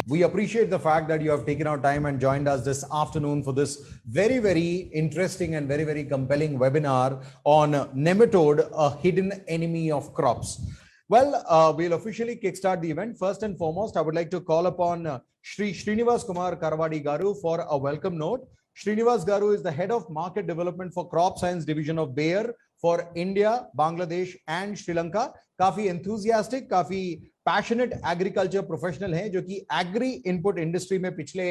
We appreciate the fact that you have taken our time and joined us this afternoon for this very, very interesting and very, very compelling webinar on nematode, a hidden enemy of crops. Well, we'll officially kickstart the event. First and foremost, I would like to call upon Shri Srinivas Kumar Karavadi Garu for a welcome note. Srinivas Garu is the head of market development for crop science division of Bayer for India, Bangladesh and Sri Lanka. काफी enthusiastic, काफी passionate agriculture professional हैं जो कि agree input industry में पिछले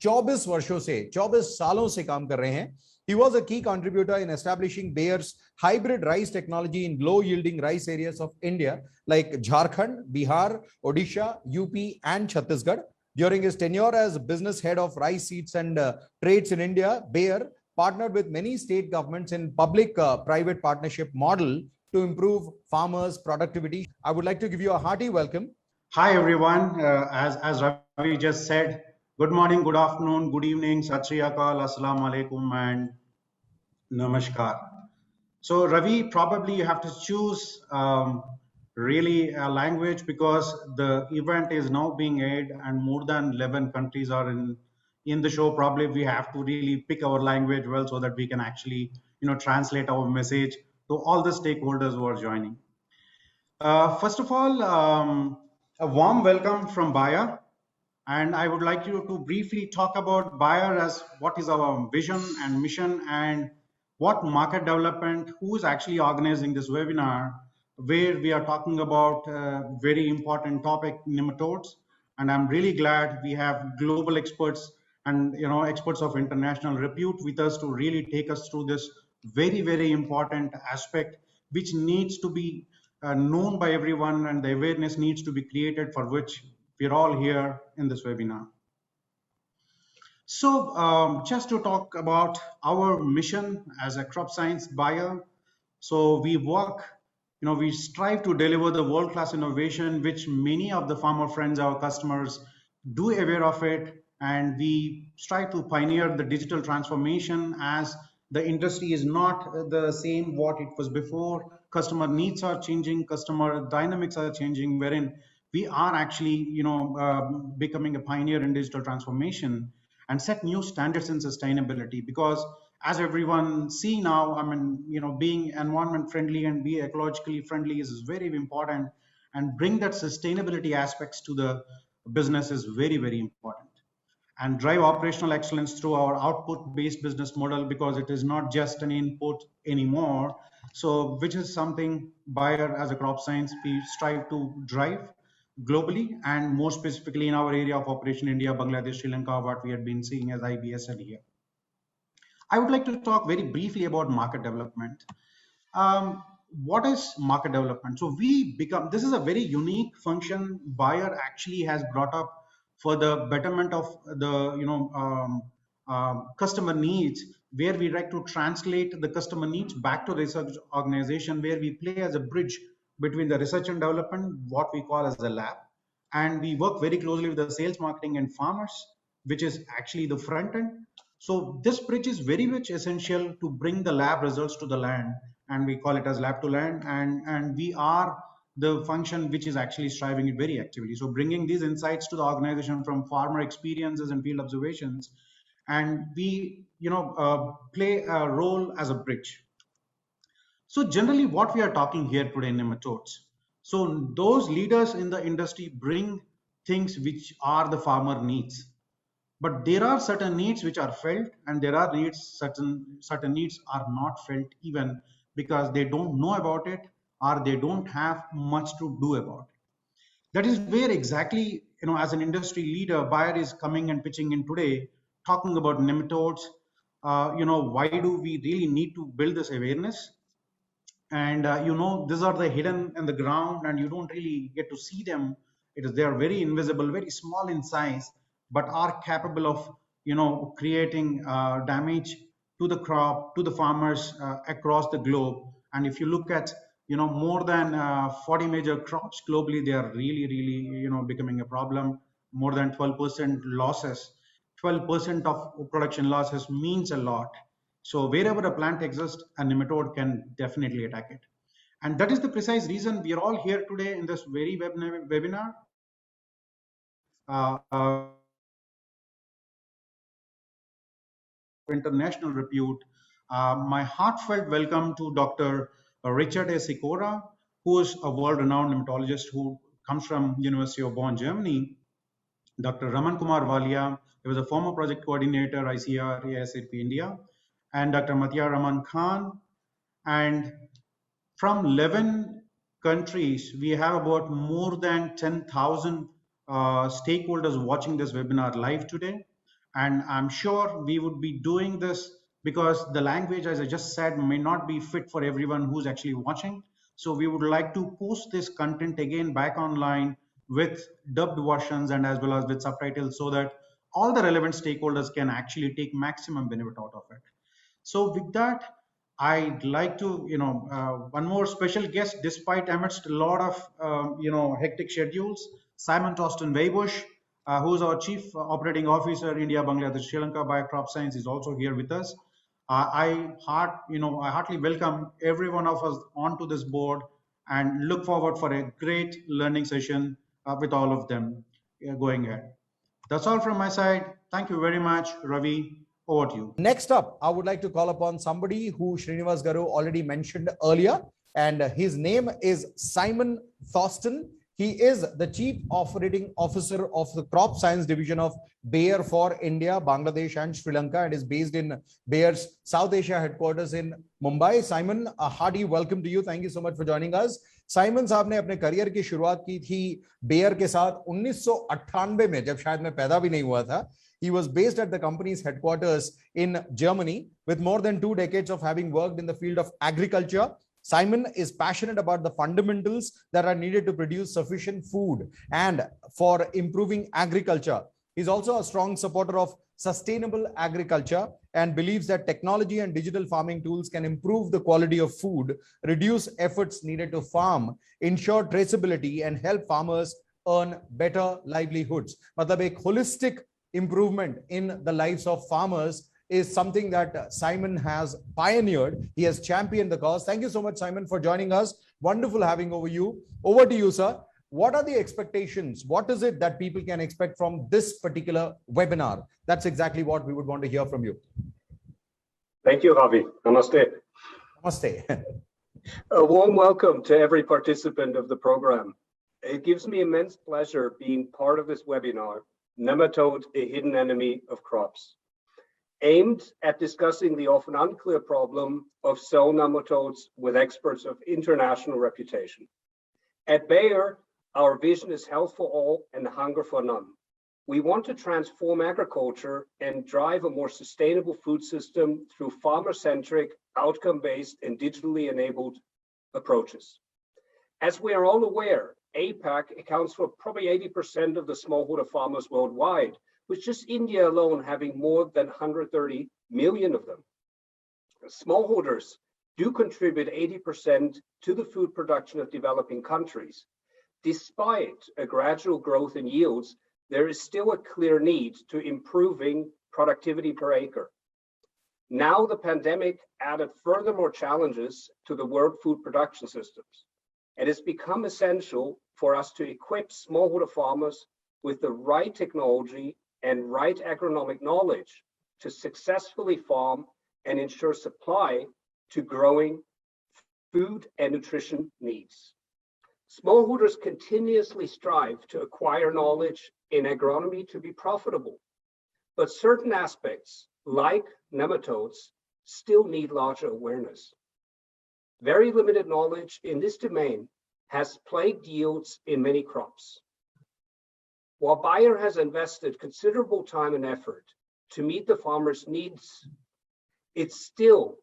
24 वर्षों से 24 सालों से काम कर रहे हैं. He was a key contributor in establishing Bayer's hybrid rice technology in low yielding rice areas of India like Jharkhand, Bihar, Odisha, UP and Chhattisgarh. During his tenure as business head of rice seeds and trades in India, Bayer partnered with many state governments in public-private partnership model to improve farmers' productivity. I would like to give you a hearty welcome. Hi everyone. As Ravi just said, good morning, good afternoon, good evening, Sat Shri Akal, Assalamu Alaikum and Namaskar. So Ravi, probably you have to choose really a language because the event is now being aired and more than 11 countries are in the show. Probably we have to really pick our language well so that we can actually translate our message to all the stakeholders who are joining. First of all, a warm welcome from Bayer, and I would like you to briefly talk about Bayer as what is our vision and mission and what market development, who is actually organizing this webinar, where we are talking about a very important topic, nematodes. And I'm really glad we have global experts and experts of international repute with us to really take us through this very, very important aspect, which needs to be known by everyone, and the awareness needs to be created, for which we're all here in this webinar. So just to talk about our mission as a crop science buyer. So we work, we strive to deliver the world-class innovation, which many of the farmer friends, our customers, do aware of it. And we strive to pioneer the digital transformation as the industry is not the same what it was before. Customer needs are changing, customer dynamics are changing, wherein we are actually, becoming a pioneer in digital transformation and set new standards in sustainability. Because as everyone see now, I mean, being environment friendly and be ecologically friendly is very important, and bring that sustainability aspects to the business is very, very important. And drive operational excellence through our output-based business model, because it is not just an input anymore. So, which is something Bayer as a crop science we strive to drive globally, and more specifically in our area of operation, India, Bangladesh, Sri Lanka, what we had been seeing as IBSL here. I would like to talk very briefly about market development. What is market development? So this is a very unique function Bayer actually has brought up for the betterment of the customer needs, where we like to translate the customer needs back to research organization, where we play as a bridge between the research and development, what we call as a lab, and we work very closely with the sales, marketing and farmers, which is actually the front end. So this bridge is very much essential to bring the lab results to the land, and we call it as lab to land, and we are the function which is actually striving it very actively. So bringing these insights to the organization from farmer experiences and field observations, and we play a role as a bridge. So generally what we are talking here today in nematodes. So those leaders in the industry bring things which are the farmer needs. But there are certain needs which are felt, and there are needs, certain needs are not felt even because they don't know about it, or they don't have much to do about it. That is where exactly, as an industry leader, Bayer is coming and pitching in today, talking about nematodes. Why do we really need to build this awareness? And these are the hidden in the ground, and you don't really get to see them. They are very invisible, very small in size, but are capable of creating damage to the crop, to the farmers across the globe. And if you look at more than 40 major crops globally, they are really becoming a problem. More than 12% losses, 12% of production losses means a lot. So wherever a plant exists, a nematode can definitely attack it. And that is the precise reason we are all here today in this very webinar. International repute. My heartfelt welcome to Dr. Richard A. Sikora, who is a world-renowned nematologist who comes from University of Bonn, Germany. Dr. Raman Kumar Walia, he was a former project coordinator, ICR, ASAP India, and Dr. Matia Raman Khan. And from 11 countries, we have about more than 10,000 stakeholders watching this webinar live today. And I'm sure we would be doing this because the language, as I just said, may not be fit for everyone who's actually watching. So we would like to post this content again back online with dubbed versions and as well as with subtitles so that all the relevant stakeholders can actually take maximum benefit out of it. So with that, I'd like to, one more special guest, despite amidst a lot of, hectic schedules, Simon Toston Weibush, who's our Chief Operating Officer, India, Bangladesh, Sri Lanka by Crop Science, is also here with us. I heartily welcome every one of us onto this board and look forward for a great learning session with all of them going ahead. That's all from my side. Thank you very much, Ravi. Over to you. Next up, I would like to call upon somebody who Srinivas Garu already mentioned earlier, and his name is Simon Thorsten. He is the Chief Operating Officer of the Crop Science Division of Bayer for India, Bangladesh, and Sri Lanka, and is based in Bayer's South Asia headquarters in Mumbai. Simon, a hearty welcome to you. Thank you so much for joining us. Simon साहब ने अपने career की शुरुआत की थी bear के साथ 1998 में, जब शायद मैं पैदा भी नहीं हुआ था. He was based at the company's headquarters in Germany with more than 2 decades of having worked in the field of agriculture. Simon is passionate about the fundamentals that are needed to produce sufficient food and for improving agriculture. He's also a strong supporter of sustainable agriculture and believes that technology and digital farming tools can improve the quality of food, reduce efforts needed to farm, ensure traceability, and help farmers earn better livelihoods. मतलब एक holistic improvement in the lives of farmers is something that Simon has pioneered. He has championed the cause. Thank you so much, Simon, for joining us. Wonderful having over to you, sir. What are the expectations? What is it that people can expect from this particular webinar? That's exactly what we would want to hear from you. Thank you, Ravi. Namaste. Namaste. A warm welcome to every participant of the program. It gives me immense pleasure being part of this webinar, Nematode, a Hidden Enemy of Crops, aimed at discussing the often unclear problem of cell nematodes with experts of international reputation. At Bayer, our vision is health for all and hunger for none. We want to transform agriculture and drive a more sustainable food system through farmer-centric, outcome-based, and digitally enabled approaches. As we are all aware, APAC accounts for probably 80% of the smallholder farmers worldwide, with just India alone having more than 130 million of them. Smallholders do contribute 80% to the food production of developing countries. Despite a gradual growth in yields, there is still a clear need to improving productivity per acre. Now the pandemic added furthermore challenges to the world food production systems. It has become essential for us to equip smallholder farmers with the right technology and right agronomic knowledge to successfully farm and ensure supply to growing food and nutrition needs. Smallholders continuously strive to acquire knowledge in agronomy to be profitable, but certain aspects, like nematodes, still need larger awareness. Very limited knowledge in this domain has plagued yields in many crops. While Bayer has invested considerable time and effort to meet the farmers' needs, it still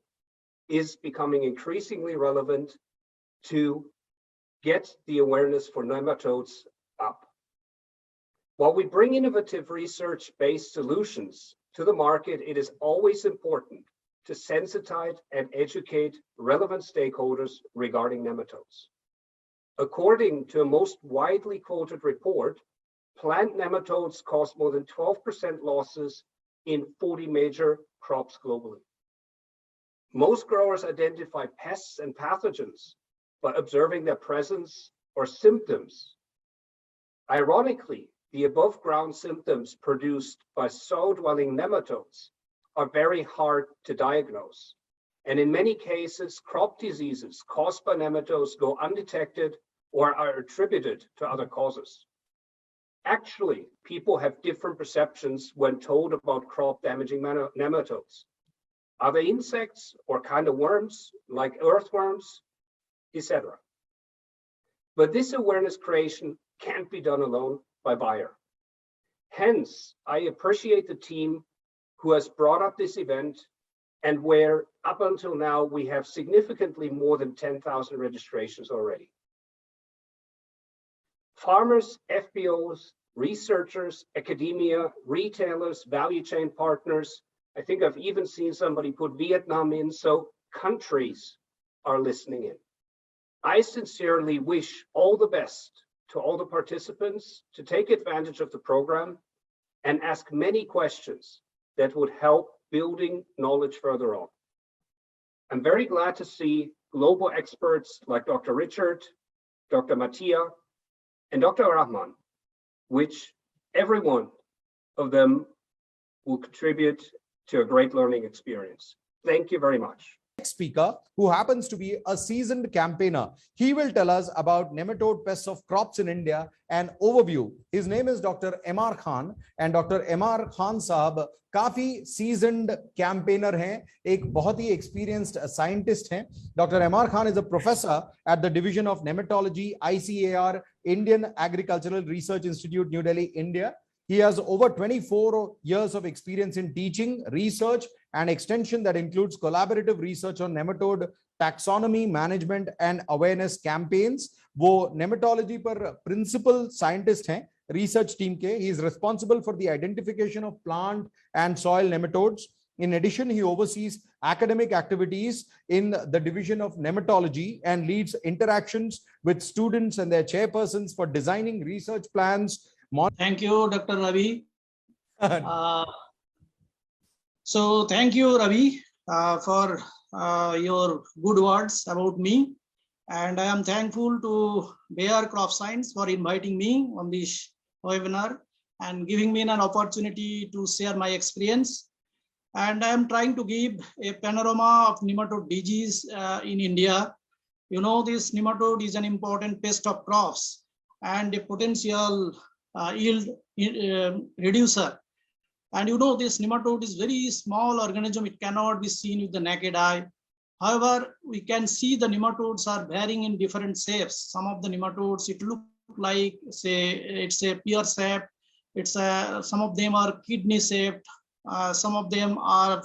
is becoming increasingly relevant to get the awareness for nematodes up. While we bring innovative research-based solutions to the market, it is always important to sensitize and educate relevant stakeholders regarding nematodes. According to a most widely quoted report, plant nematodes cause more than 12% losses in 40 major crops globally. Most growers identify pests and pathogens by observing their presence or symptoms. Ironically, the above ground symptoms produced by soil-dwelling nematodes are very hard to diagnose. And in many cases, crop diseases caused by nematodes go undetected or are attributed to other causes. Actually, people have different perceptions when told about crop damaging nematodes. Are they insects or kind of worms like earthworms, etc.? But this awareness creation can't be done alone by Bayer. Hence, I appreciate the team who has brought up this event and where up until now we have significantly more than 10,000 registrations already. Farmers, FBOs, researchers, academia, retailers, value chain partners. I think I've even seen somebody put Vietnam in, so countries are listening in. I sincerely wish all the best to all the participants to take advantage of the program and ask many questions that would help building knowledge further on. I'm very glad to see global experts like Dr. Richard, Dr. Mattia, and Dr. Rahman, which every one of them will contribute to a great learning experience. Thank you very much. Speaker, who happens to be a seasoned campaigner. He will tell us about nematode pests of crops in India and overview. His name is Dr. MR Khan, and Dr. MR Khan साहब काफी seasoned campaigner हैं, एक बहुत ही experienced scientist हैं. Dr. MR Khan is a professor at the Division of Nematology, ICAR, Indian Agricultural Research Institute, New Delhi, India. He has over 24 years of experience in teaching, research, and extension that includes collaborative research on nematode taxonomy, management, and awareness campaigns. वो nematology पर principal scientist हैं research team के. He is responsible for the identification of plant and soil nematodes. In addition, he oversees academic activities in the division of nematology and leads interactions with students and their chairpersons for designing research plans. Thank you, Dr. Ravi. So thank you, Ravi, for your good words about me. And I am thankful to Bayer Crop Science for inviting me on this webinar and giving me an opportunity to share my experience. And I am trying to give a panorama of nematode disease in India. You know, this nematode is an important pest of crops and a potential yield reducer. And you know, this nematode is very small organism. It cannot be seen with the naked eye. However, we can see the nematodes are varying in different shapes. Some of the nematodes, it look like, say, it's a pear shape. It's some of them are kidney shaped. Some of them are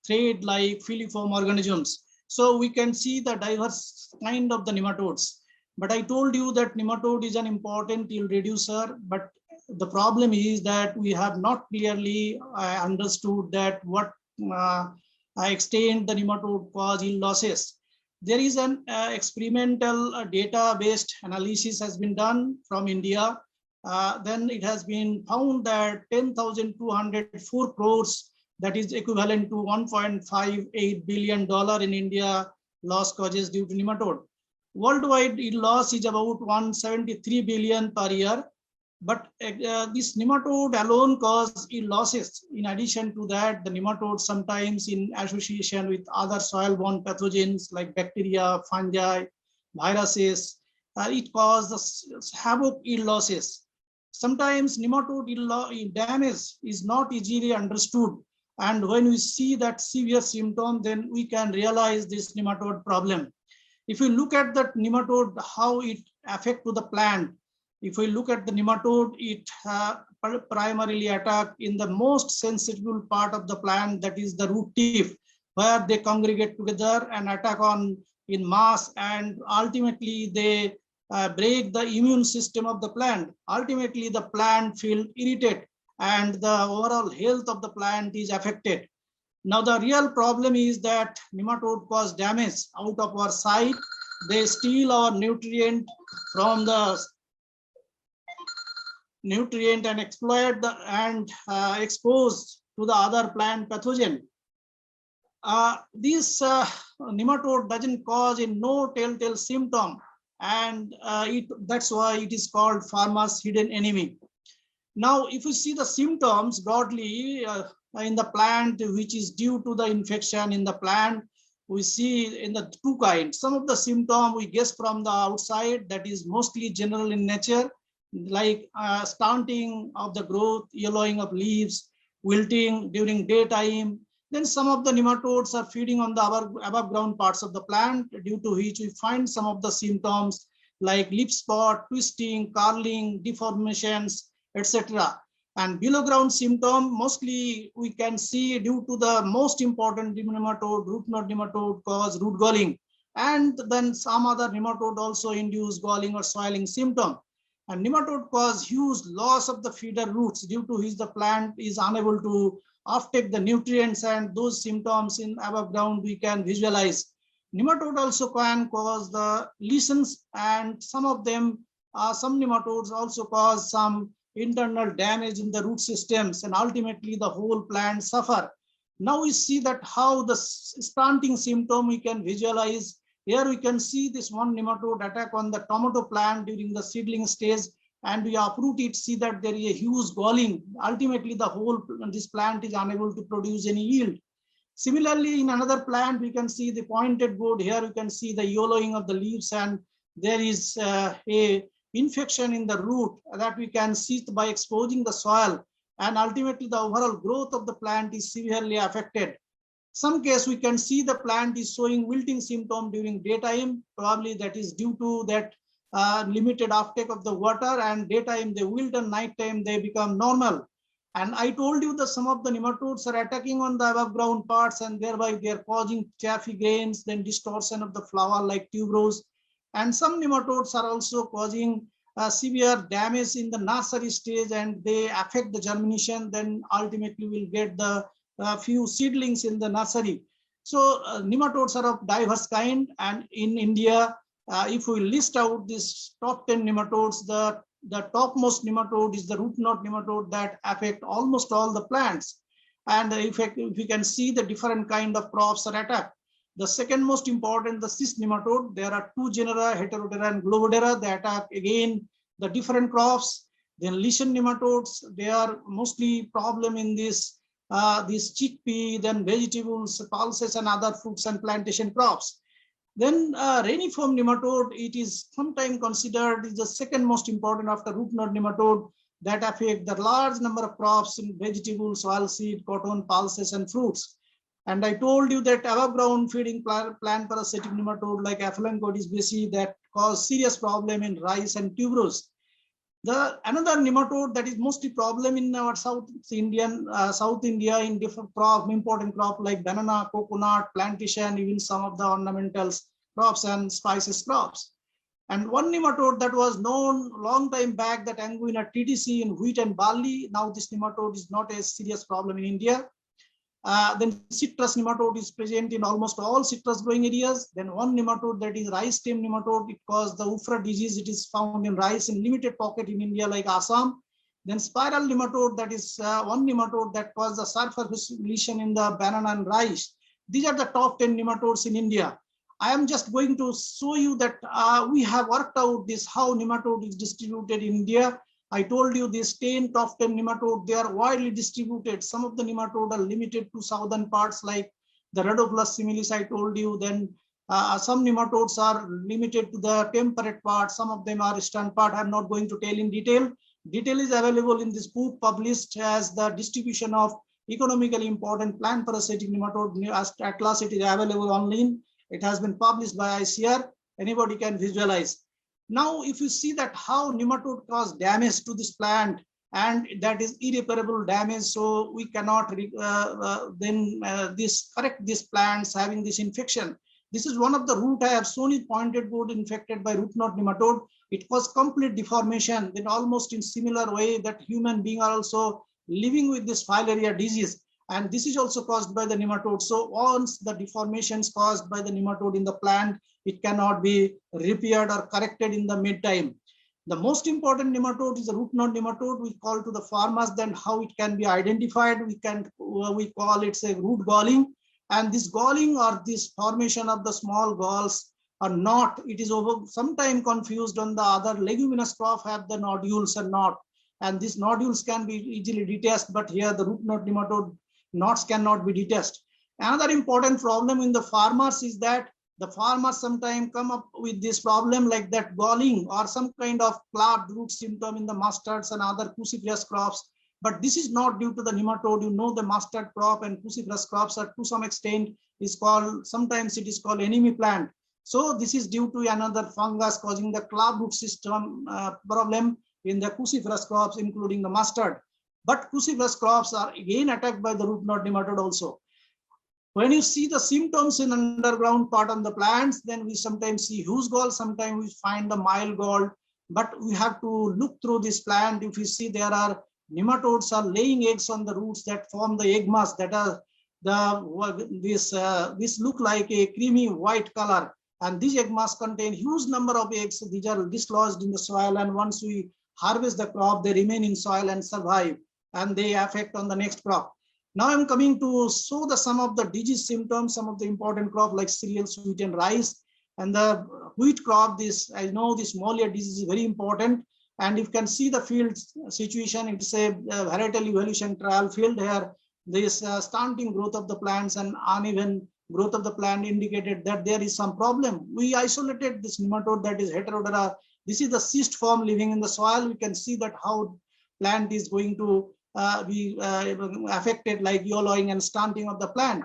thread-like filiform organisms. So we can see the diverse kind of the nematodes. But I told you that nematode is an important yield reducer, but the problem is that we have not clearly understood that what extent the nematode cause yield losses. There is an experimental data-based analysis has been done from India. Then it has been found that 10,204 crores, that is equivalent to $1.58 billion in India, loss causes due to nematode. Worldwide yield loss is about 173 billion per year. But this nematode alone causes yield losses. In addition to that, the nematode sometimes in association with other soil-borne pathogens like bacteria, fungi, viruses, it causes havoc yield losses. Sometimes nematode yield damage is not easily understood. And when we see that severe symptom, then we can realize this nematode problem. If we look at that nematode, how it affects to the plant, if we look at the nematode, it primarily attack in the most sensitive part of the plant, that is the root tip, where they congregate together and attack on in mass, and ultimately they break the immune system of the plant. Ultimately, the plant feels irritated and the overall health of the plant is affected. Now, the real problem is that nematode cause damage out of our sight. They steal our nutrient from the nutrient and exploit the and expose to the other plant pathogen. This nematode doesn't cause a no telltale symptom, and that's why it is called farmer's hidden enemy. Now, if you see the symptoms broadly in the plant, which is due to the infection in the plant, we see in the two kinds. Some of the symptom we guess from the outside, that is mostly general in nature, like stunting of the growth, yellowing of leaves, wilting during daytime. Then some of the nematodes are feeding on the above ground parts of the plant, due to which we find some of the symptoms like leaf spot, twisting, curling, deformations, etc. And below ground symptom, mostly we can see due to the most important nematode, root knot nematode, cause root galling. And then some other nematode also induce galling or soiling symptom. And nematode cause huge loss of the feeder roots, due to which the plant is unable to offtake the nutrients, and those symptoms in above ground we can visualize. Nematode also can cause the lesions, and some of them, some nematodes also cause some internal damage in the root systems, and ultimately the whole plant suffer. Now we see that how the stunting symptom we can visualize. Here we can see this one nematode attack on the tomato plant during the seedling stage, and we uproot it, see that there is a huge galling. Ultimately the whole this plant is unable to produce any yield. Similarly, in another plant, we can see the pointed gourd. Here you can see the yellowing of the leaves, and there is a infection in the root that we can see by exposing the soil, and ultimately the overall growth of the plant is severely affected. Some case we can see the plant is showing wilting symptom during daytime. Probably that is due to that limited offtake of the water, and daytime they wilt and nighttime they become normal. And I told you that some of the nematodes are attacking on the above ground parts, and thereby they are causing chaffy grains, then distortion of the flower like tuberose. And some nematodes are also causing severe damage in the nursery stage, and they affect the germination. Then ultimately we'll get the few seedlings in the nursery. So nematodes are of diverse kind, and in India, if we list out this top 10 nematodes, the topmost nematode is the root knot nematode that affect almost all the plants. And if we can see the different kind of crops are attacked. The second most important, the cyst nematode. There are two genera, Heterodera and Globodera. They attack again the different crops. Then lesion nematodes, they are mostly problem in this chickpea, then vegetables, pulses, and other fruits and plantation crops. Then reniform nematode, it is sometimes considered is the second most important after root knot nematode, that affect the large number of crops in vegetables, oilseed, cotton, pulses, and fruits. And I told you that above ground feeding plant parasitic nematode like Aphelenchodis baecae that cause serious problem in rice and tuberose. Another nematode that is mostly problem in our South India in different important crop like banana, coconut, plantation, even some of the ornamentals crops and spices crops. And one nematode that was known long time back, that Anguina TTC in wheat and barley. Now this nematode is not a serious problem in India. Then citrus nematode is present in almost all citrus growing areas. Then one nematode that is rice stem nematode, it causes the Ufra disease. It is found in rice in limited pocket in India like Assam. Then spiral nematode, that is one nematode that causes the surface lesion in the banana and rice. These are the top 10 nematodes in India. I am just going to show you that we have worked out this how nematode is distributed in India. I told you these 10 top 10 nematode, they are widely distributed. Some of the nematode are limited to southern parts like the Rhodopus similis I told you. Then some nematodes are limited to the temperate part. Some of them are eastern part. I'm not going to tell in detail. Detail is available in this book published as the distribution of economically important plant parasitic nematode atlas. It is available online. It has been published by ICR. Anybody can visualize. Now, if you see that how nematode cause damage to this plant, and that is irreparable damage, so we cannot correct these plants having this infection. This is one of the root I have shown is pointed gourd infected by root knot nematode. It caused complete deformation. Then almost in similar way that human beings are also living with this filaria disease. And this is also caused by the nematode. So once the deformation is caused by the nematode in the plant, it cannot be repaired or corrected in the mid-time. The most important nematode is the root knot nematode. We call to the farmers, then how it can be identified. We call it a root galling. And this galling or this formation of the small galls or not, it is over sometimes confused on the other leguminous crop have the nodules or not. And these nodules can be easily detached, but here the root knot nematode knots cannot be detached. Another important problem in the farmers is that the farmers sometimes come up with this problem like that galling or some kind of clapped root symptom in the mustards and other cruciferous crops. But this is not due to the nematode. You know, the mustard crop and cruciferous crops are to some extent is called, sometimes it is called enemy plant. So this is due to another fungus causing the club root system problem in the cruciferous crops, including the mustard. But cruciferous crops are again attacked by the root knot nematode also. When you see the symptoms in underground part on the plants, then we sometimes see huge gall, sometimes we find the mild gall. But we have to look through this plant. If you see, there are nematodes are laying eggs on the roots that form the egg mass that are this look like a creamy white color. And these egg mass contain huge number of eggs. These are dislodged in the soil, and once we harvest the crop, they remain in soil and survive, and they affect on the next crop. Now I'm coming to show the some of the disease symptoms, some of the important crop like cereals, wheat and rice. And the wheat crop, this I know this molier disease is very important. And you can see the field situation. It's a varietal evolution trial field here. This stunting growth of the plants and uneven growth of the plant indicated that there is some problem. We isolated this nematode that is Heterodera. This is the cyst form living in the soil. We can see that how plant is going to be affected, like yellowing and stunting of the plant.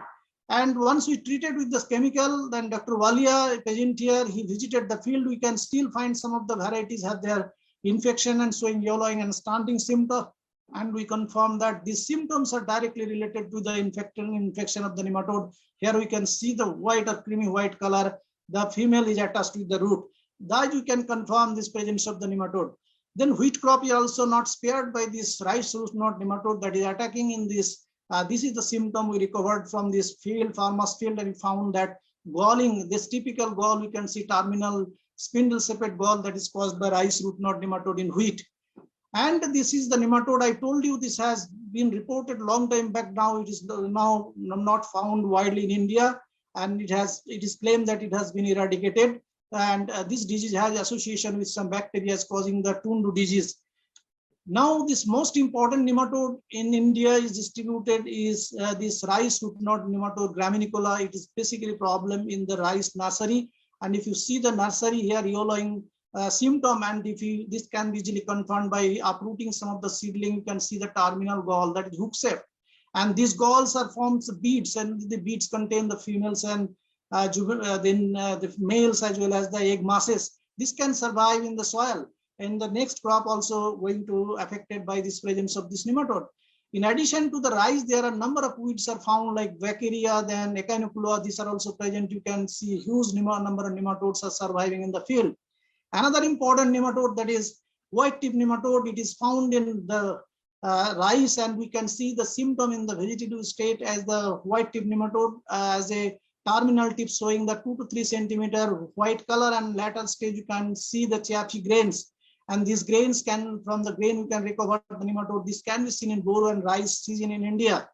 And once we treated with this chemical, then Dr. Walia, a patient here, he visited the field. We can still find some of the varieties have their infection and showing yellowing and stunting symptoms. And we confirm that these symptoms are directly related to the infection of the nematode. Here we can see the white or creamy white color. The female is attached with the root. That you can confirm this presence of the nematode. Then wheat crop is also not spared by this rice root knot nematode that is attacking in this. This is the symptom we recovered from this field, farmer's field, and we found that galling, this typical gall, we can see terminal spindle sepate gall that is caused by rice root knot nematode in wheat. And this is the nematode. I told you this has been reported long time back. Now it is now not found widely in India, and it is claimed that it has been eradicated. And this disease has association with some bacteria causing the Tundu disease. Now this most important nematode in India is distributed is this rice root knot nematode graminicola. It is basically a problem in the rice nursery. And if you see the nursery here, yellowing symptom, and if you, this can be easily confirmed by uprooting some of the seedling, you can see the terminal gall that is hook shaped. And these galls are formed beads, and the beads contain the females and the males as well as the egg masses. This can survive in the soil, and the next crop also going to affected by this presence of this nematode. In addition to the rice, there are a number of weeds are found like Vaccaria, then Echinocula. These are also present. You can see huge number of nematodes are surviving in the field. Another important nematode, that is white tip nematode. It is found in the rice, and we can see the symptom in the vegetative state as the white tip nematode as a terminal tip showing the 2 to 3 centimeter white color, and later stage you can see the chaffy grains. And these grains can, from the grain we can recover the nematode. This can be seen in boru and rice season in India.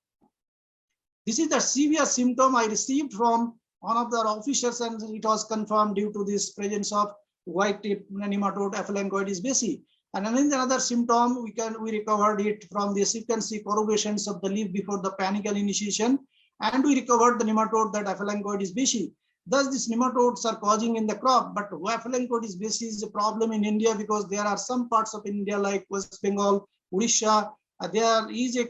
This is the severe symptom I received from one of the officers, and it was confirmed due to this presence of white tip nematode Aphelencoides baeyi. And another symptom we recovered it from this. You can see corrugations of the leaf before the panicle initiation, and we recovered the nematode that Aphelencoides baeyi. Thus, these nematodes are causing in the crop, but Aphelencoides baeyi is a problem in India because there are some parts of India like West Bengal, Odisha, there is a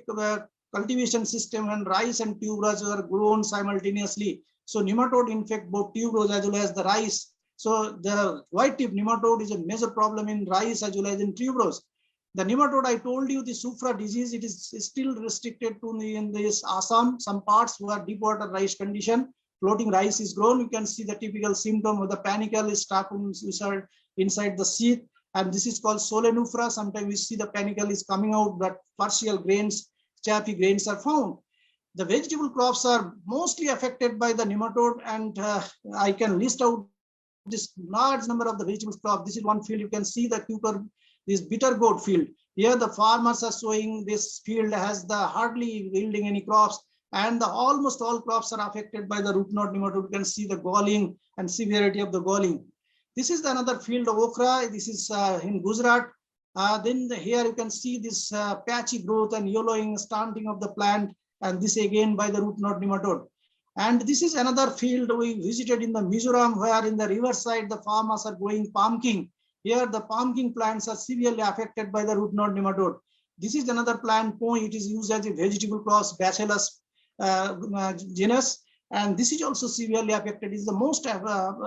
cultivation system and rice and tuberose are grown simultaneously. So nematode infect both tuberose as well as the rice. So the white tip nematode is a major problem in rice as well as in tuberose. The nematode I told you, the Sufra disease, it is still restricted to in this Assam, some parts where deep water rice condition. Floating rice is grown. You can see the typical symptom of the panicle is stuck inside the seed, and this is called solenufra. Sometimes we see the panicle is coming out, but partial grains, chaffy grains are found. The vegetable crops are mostly affected by the nematode, and I can list out this large number of the vegetable crops. This is one field. You can see the cucumber, this bitter gourd field. Here the farmers are showing this field has the hardly yielding any crops. and almost all crops are affected by the root knot nematode. You can see the galling and severity of the galling. This is another field of okra. This is in Gujarat. Here you can see this patchy growth and yellowing, stunting of the plant, and this again by the root knot nematode. And this is another field we visited in the Mizoram, where in the riverside the farmers are growing pumpkin. Here the pumpkin plants are severely affected by the root knot nematode. This is another plant, poi. It is used as a vegetable cross, Bacillus genus, and this is also severely affected. It is the most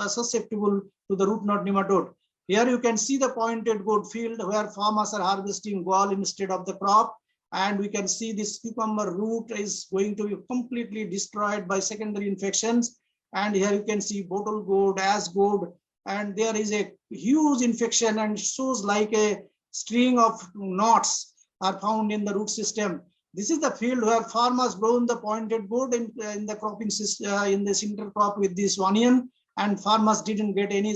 susceptible to the root knot nematode. Here you can see the pointed gourd field where farmers are harvesting gall instead of the crop, and we can see this cucumber root is going to be completely destroyed by secondary infections. And here you can see bottle gourd, ash gourd, and there is a huge infection and shows like a string of knots are found in the root system. This is the field where farmers grown the pointed gourd in the cropping system, in this intercrop with this onion, and farmers didn't get any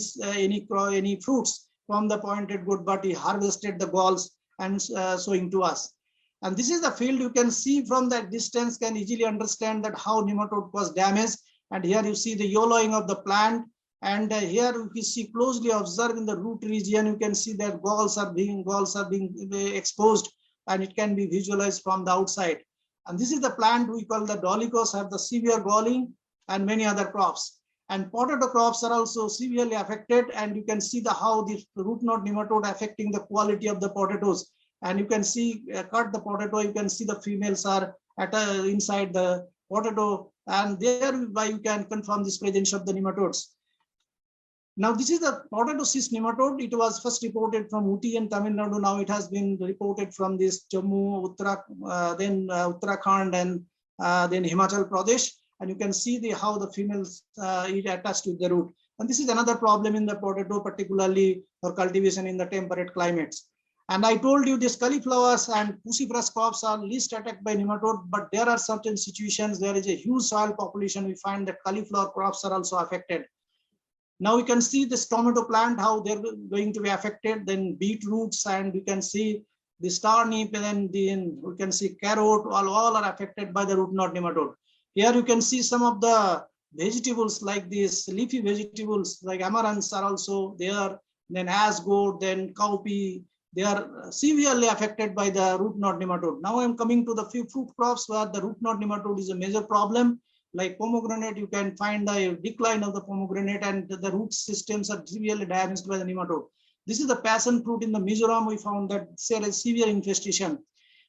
fruits from the pointed gourd, but he harvested the galls and showing to us. And this is the field. You can see from that distance, can easily understand that how nematode was damaged. And here you see the yellowing of the plant. And here you can see closely observe in the root region. You can see that galls are being exposed, and it can be visualized from the outside. And this is the plant we call the dolichos, have the severe galling, and many other crops. And potato crops are also severely affected, and you can see how the root knot nematode affecting the quality of the potatoes. And you can see cut the potato, you can see the females are inside the potato, and thereby you can confirm this presence of the nematodes. Now this is the potato cyst nematode. It was first reported from Uti and Tamil Nadu. Now it has been reported from this Jammu, Uttarakhand, and then Himachal Pradesh. And you can see how the females is attached to the root. And this is another problem in the potato, particularly for cultivation in the temperate climates. And I told you this cauliflowers and cruciferous crops are least attacked by nematode, but there are certain situations, there is a huge soil population, we find that cauliflower crops are also affected. Now we can see this tomato plant, how they're going to be affected, then beetroots, and we can see the starnip, and then we can see carrot, all are affected by the root knot nematode. Here you can see some of the vegetables like these leafy vegetables like amaranths are also there, then ash gourd, then cowpea, they are severely affected by the root knot nematode. Now I am coming to the few fruit crops where the root knot nematode is a major problem. Like pomegranate, you can find the decline of the pomegranate, and the root systems are severely damaged by the nematode. This is the passion fruit in the Mizoram. We found that there is severe infestation.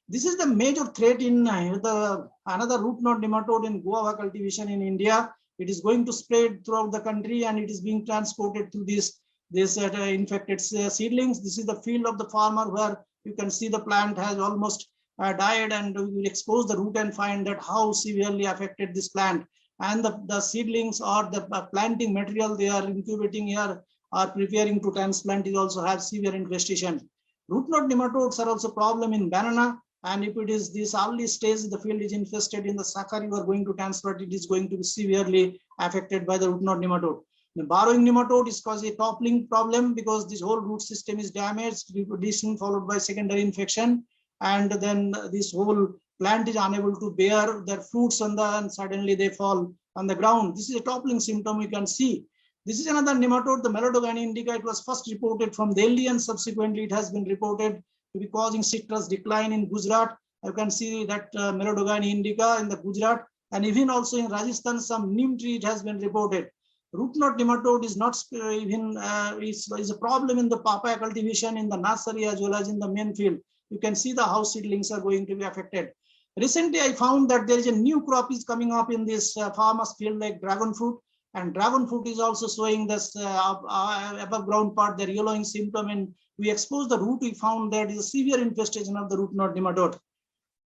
This is the major threat in another root knot nematode in guava cultivation in India. It is going to spread throughout the country, and it is being transported to this infected seedlings. This is the field of the farmer where you can see the plant has almost died, and we will expose the root and find that how severely affected this plant. And the seedlings or the planting material they are incubating here are preparing to transplant is also have severe infestation. Root knot nematodes are also problem in banana, and if it is this early stage the field is infested in the sucker you are going to transplant, it is going to be severely affected by the root knot nematode. The borrowing nematode is cause a toppling problem because this whole root system is damaged, reproduction followed by secondary infection, and then this whole plant is unable to bear their fruits and suddenly they fall on the ground. This is a toppling symptom you can see. This is another nematode, the Melodogani indica. It was first reported from Delhi, and subsequently it has been reported to be causing citrus decline in Gujarat. You can see that Melodogani indica in the Gujarat, and even also in Rajasthan, some neem tree it has been reported. Root knot nematode is not even is a problem in the papaya cultivation in the nursery as well as in the main field. You can see the how seedlings are going to be affected. Recently, I found that there is a new crop is coming up in this farmer's field like dragon fruit, and dragon fruit is also showing this above ground part, the yellowing symptom, and we exposed the root, we found there is a severe infestation of the root knot nematode.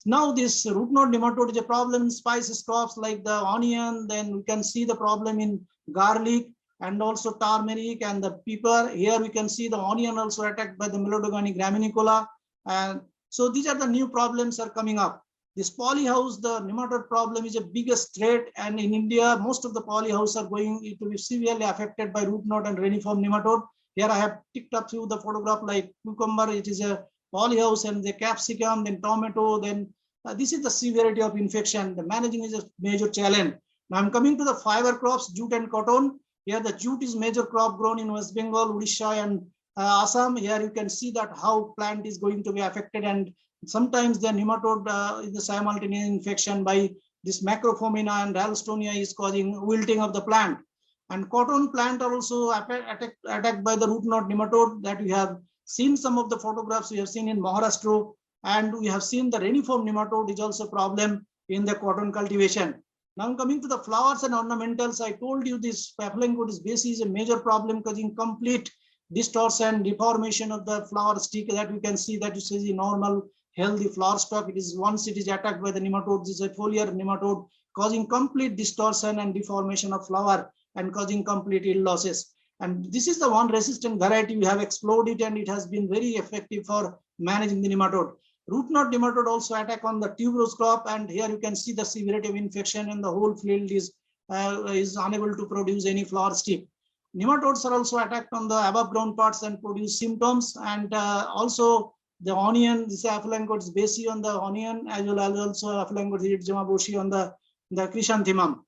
Now this root knot nematode is a problem in spices crops like the onion, then we can see the problem in garlic and also turmeric and the pepper. Here we can see the onion also attacked by the Melodogani graminicola. And so these are the new problems are coming up. This polyhouse, the nematode problem is a biggest threat, and in India, most of the polyhouse are going to be severely affected by root knot and reniform nematode. Here I have ticked up through the photograph like cucumber, it is a polyhouse, and the capsicum, then tomato, then this is the severity of infection. The managing is a major challenge. Now I'm coming to the fiber crops, jute and cotton. Here the jute is major crop grown in West Bengal, Odisha and Assam. Here you can see that how plant is going to be affected, and sometimes the nematode is the simultaneous infection by this macrophomina and ralstonia is causing wilting of the plant. And cotton plant are also attacked by the root knot nematode that we have seen some of the photographs we have seen in Maharashtra, and we have seen the reniform nematode is also a problem in the cotton cultivation. Now coming to the flowers and ornamentals, I told you this Paphlangomys basis is a major problem causing complete distortion, deformation of the flower stick that you can see that you see the normal healthy flower stalk. It is once it is attacked by the nematode, this is a foliar nematode causing complete distortion and deformation of flower and causing complete yield losses. And this is the one resistant variety we have explored it, and it has been very effective for managing the nematode. Root knot nematode also attack on the tuberose crop, and here you can see the severity of infection, and the whole field is unable to produce any flower stick. Nematodes are also attacked on the above ground parts and produce symptoms, and also the onion, this Paphlangomys basis on the onion, as well as also Paphlangomys boschii on the chrysanthemum.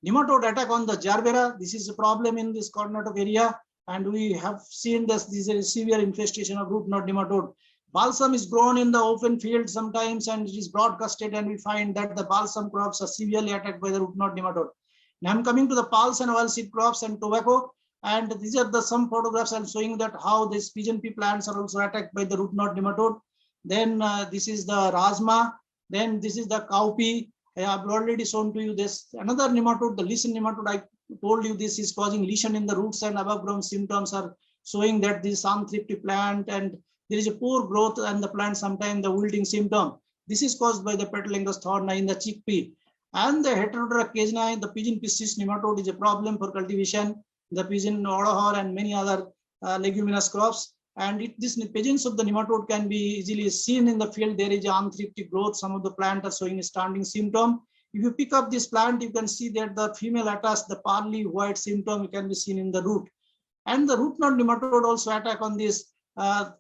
Nematode attack on the Jarbera. This is a problem in this Karnataka area, and we have seen this is a severe infestation of root knot nematode. Balsam is grown in the open field sometimes, and it is broadcasted, and we find that the balsam crops are severely attacked by the root knot nematode. Now I'm coming to the pulse and oilseed crops and tobacco, and these are the some photographs I'm showing that how these pigeon pea plants are also attacked by the root knot nematode. Then this is the rajma. Then this is the cowpea. I have already shown to you this. Another nematode, the lichen nematode, I told you this is causing lesion in the roots, and above ground symptoms are showing that this unthrifty plant and there is a poor growth and the plant sometimes the wilting symptom. This is caused by the Petulengos thorni in the chickpea. And the Heterodora casenae, the pigeon pea cyst nematode is a problem for cultivation, the pigeon odahor and many other leguminous crops. And these pigeons of the nematode can be easily seen in the field. There is unthrifty growth. Some of the plant are showing a standing symptom. If you pick up this plant, you can see that the female attached, the pearly white symptom can be seen in the root. And the root knot nematode also attack on this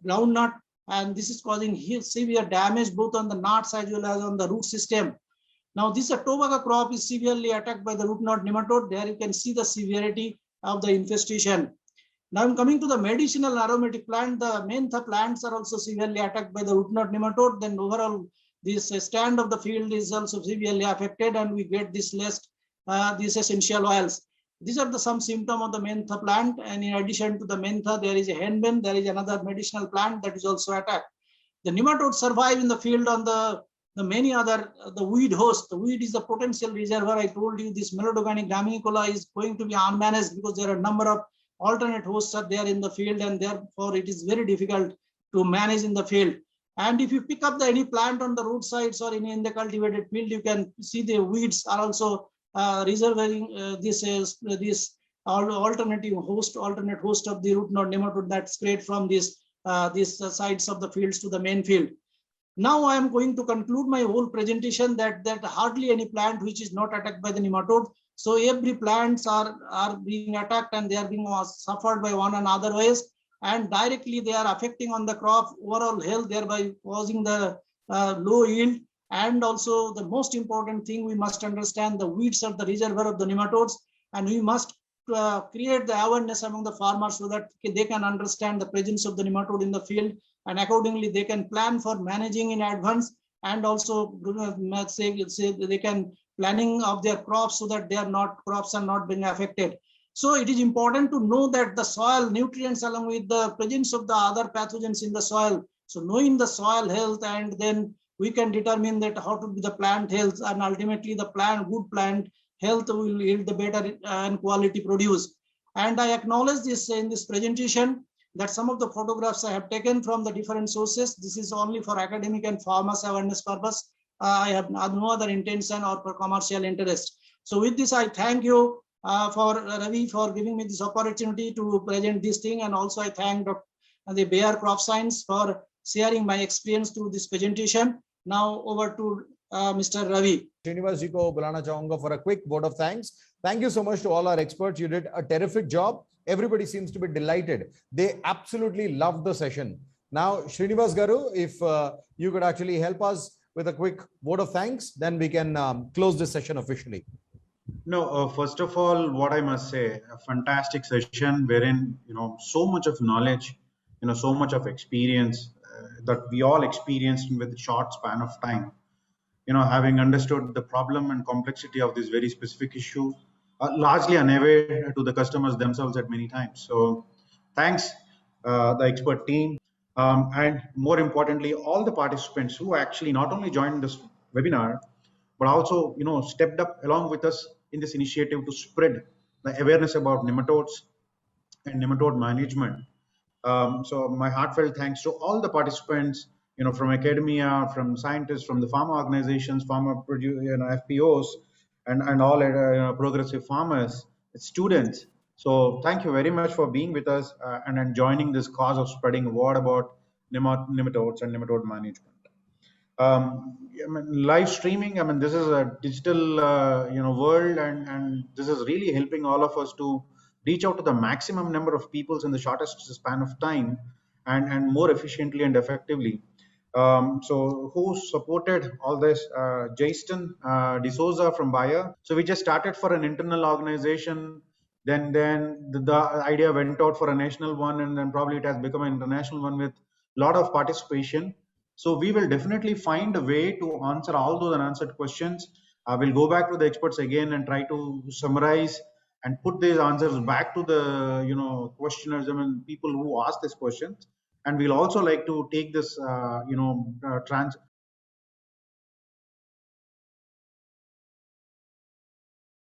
ground nut, and this is causing severe damage both on the nuts as well as on the root system. Now this tobacco crop is severely attacked by the root knot nematode. There you can see the severity of the infestation. Now I'm coming to the medicinal aromatic plant. The mentha plants are also severely attacked by the root knot nematode. Then overall this stand of the field is also severely affected, and we get this list, these essential oils. These are the some symptom of the mentha plant, and in addition to the mentha, there is a henbane. There is another medicinal plant that is also attacked. The nematodes survive in the field on the many other the weed host. The weed is the potential reservoir. I told you this melodogonic Gramicola is going to be unmanaged because there are a number of alternate hosts are there in the field, and therefore it is very difficult to manage in the field. And if you pick up any plant on the roadsides or in the cultivated field, you can see the weeds are also reserving this alternate host of the root knot nematode that spread from these sides of the fields to the main field. Now I am going to conclude my whole presentation that hardly any plant which is not attacked by the nematode. So every plants are being attacked, and they are being suffered by one and other ways, and directly they are affecting on the crop overall health, thereby causing the low yield. And also the most important thing, we must understand the weeds are the reservoir of the nematodes, and we must create the awareness among the farmers so that they can understand the presence of the nematode in the field, and accordingly they can plan for managing in advance, and also say they can planning of their crops so that crops are not being affected. So it is important to know that the soil nutrients along with the presence of the other pathogens in the soil. So knowing the soil health, and then we can determine that how to be the plant health, and ultimately the good plant health will yield the better and quality produce. And I acknowledge this in this presentation that some of the photographs I have taken from the different sources. This is only for academic and farmers awareness purpose. I have no other intention or for commercial interest. So with this, I thank you for Ravi for giving me this opportunity to present this thing, and also I thank the Bayer Crop Science for sharing my experience through this presentation. Now over to Mr. Ravi. Srinivas ji ko bulana chahunga for a quick vote of thanks. Thank you so much to all our experts. You did a terrific job. Everybody seems to be delighted. They absolutely loved the session. Now, Srinivas Garu, if you could actually help us with a quick vote of thanks, then we can close this session officially. No, first of all, what I must say, a fantastic session wherein, so much of knowledge, so much of experience that we all experienced with a short span of time. Having understood the problem and complexity of this very specific issue, largely unaware to the customers themselves at many times. So thanks, the expert team, and more importantly, all the participants who actually not only joined this webinar, but also, stepped up along with us in this initiative to spread the awareness about nematodes and nematode management. So my heartfelt thanks to all the participants, from academia, from scientists, from the pharma organizations, FPOs, and all progressive farmers, students. So thank you very much for being with us and joining this cause of spreading word about nematodes and nematode management. Live streaming, this is a digital world, and this is really helping all of us to reach out to the maximum number of peoples in the shortest span of time, and more efficiently and effectively. So who supported all this? Jason D'Souza from Bayer. So we just started for an internal organization, then the idea went out for a national one, and then probably it has become an international one with a lot of participation. So we will definitely find a way to answer all those unanswered questions. We'll go back to the experts again and try to summarize and put these answers back to the questioners, people who ask these questions. And we'll also like to take this